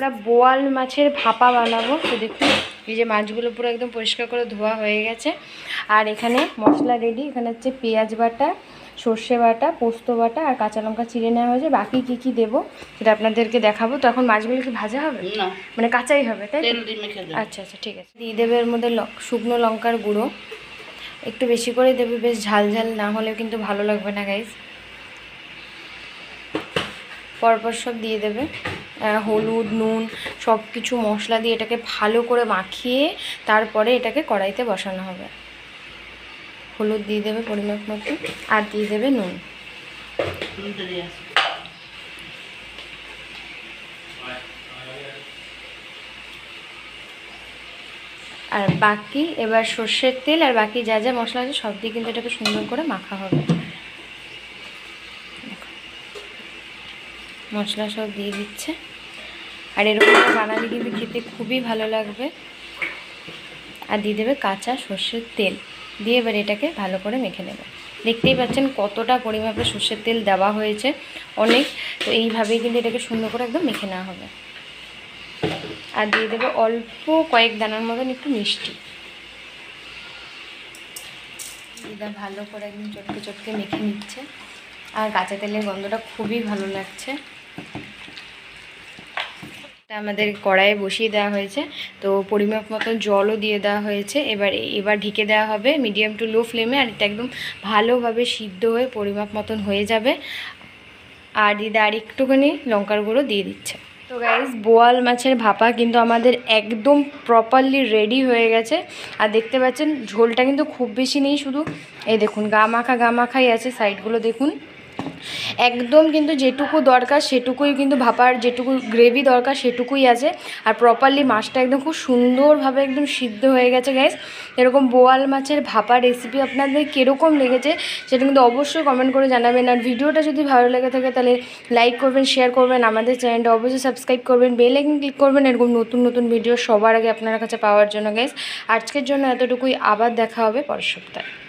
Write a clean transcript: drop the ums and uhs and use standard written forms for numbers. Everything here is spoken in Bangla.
একটা বোয়াল মাছের ভাপা বানাবো। তো দেখুন এই যে মাছগুলো পুরো একদম পরিষ্কার করে ধোয়া হয়ে গেছে। আর এখানে মশলা রেডি। এখানে হচ্ছে পেঁয়াজ বাটা, সর্ষে বাটা, পোস্ত বাটা আর কাঁচা লঙ্কা চিড়ে নেওয়া হয়েছে। বাকি কী কী দেবো সেটা আপনাদেরকে দেখাবো। তো এখন মাছগুলো কি ভাজা হবে না, মানে কাঁচাই হবে, তাই? আচ্ছা আচ্ছা, ঠিক আছে। দিয়ে দেবে এর মধ্যে শুকনো লঙ্কার গুঁড়ো, একটু বেশি করে দেবে, বেশ ঝাল ঝাল না হলে কিন্তু ভালো লাগবে না গাইস। পরপর সব দিয়ে দেবে, হলুদ, নুন, সব কিছু মশলা দিয়ে এটাকে ভালো করে মাখিয়ে তারপরে এটাকে কড়াইতে বসানো হবে। হলুদ দিয়ে দেবে পরিমাপ মতো, আর দিয়ে দেবে নুন। আর বাকি এবার সর্ষের তেল আর বাকি যা যা মশলা আছে সব দিয়ে কিন্তু এটাকে সুন্দর করে মাখা হবে। মশলা সব দিয়ে দিচ্ছে। আর এরকম বানালে কিন্তু খেতে খুবই ভালো লাগবে। আর দিয়ে দেবে কাঁচা সর্ষের তেল, দিয়ে এবার এটাকে ভালো করে মেখে নেবে। দেখতেই পাচ্ছেন কতটা পরিমাপে সর্ষের তেল দেওয়া হয়েছে, অনেক। তো এইভাবেই কিন্তু এটাকে সুন্দর করে একদম মেখে নেওয়া হবে। আর দিয়ে দেবে অল্প কয়েক দানার মতন একটু মিষ্টি। দিদা ভালো করে একদম চটকে চটকে মেখে নিচ্ছে। আর কাঁচা তেলের গন্ধটা খুবই ভালো লাগছে। আমাদের কড়াইয়ে বসিয়ে দেওয়া হয়েছে, তো পরিমাপ মতো জলও দিয়ে দেওয়া হয়েছে। এবার ঢেকে দেওয়া হবে মিডিয়াম টু লো ফ্লেমে। আর এটা একদম ভালোভাবে সিদ্ধ হয়ে পরিমাপ মতন হয়ে যাবে। আর দিদা আর একটুখানি লঙ্কার গুঁড়ো দিয়ে দিচ্ছে। তো গাইস, বোয়াল মাছের ভাপা কিন্তু আমাদের একদম প্রপারলি রেডি হয়ে গেছে। আর দেখতে পাচ্ছেন ঝোলটা কিন্তু খুব বেশি নেই, শুধু এই দেখুন গা মাখাই আছে। সাইডগুলো দেখুন, একদম কিন্তু যেটুকু দরকার সেটুকুই, কিন্তু ভাপার যেটুকু গ্রেভি দরকার সেটুকুই আছে। আর প্রপারলি মাছটা একদম খুব সুন্দরভাবে একদম সিদ্ধ হয়ে গেছে গাইস। এরকম বোয়াল মাছের ভাপা রেসিপি আপনাদের কীরকম লেগেছে সেটা কিন্তু অবশ্যই কমেন্ট করে জানাবেন। আর ভিডিওটা যদি ভালো লেগে থাকে তাহলে লাইক করবেন, শেয়ার করবেন, আমাদের চ্যানেলটা অবশ্যই সাবস্ক্রাইব করবেন, বেল আইকন ক্লিক করবেন এরকম নতুন নতুন ভিডিও সবার আগে আপনার কাছে পাওয়ার জন্য গাইস। আজকের জন্য এতটুকুই, আবার দেখা হবে পরের সপ্তাহে।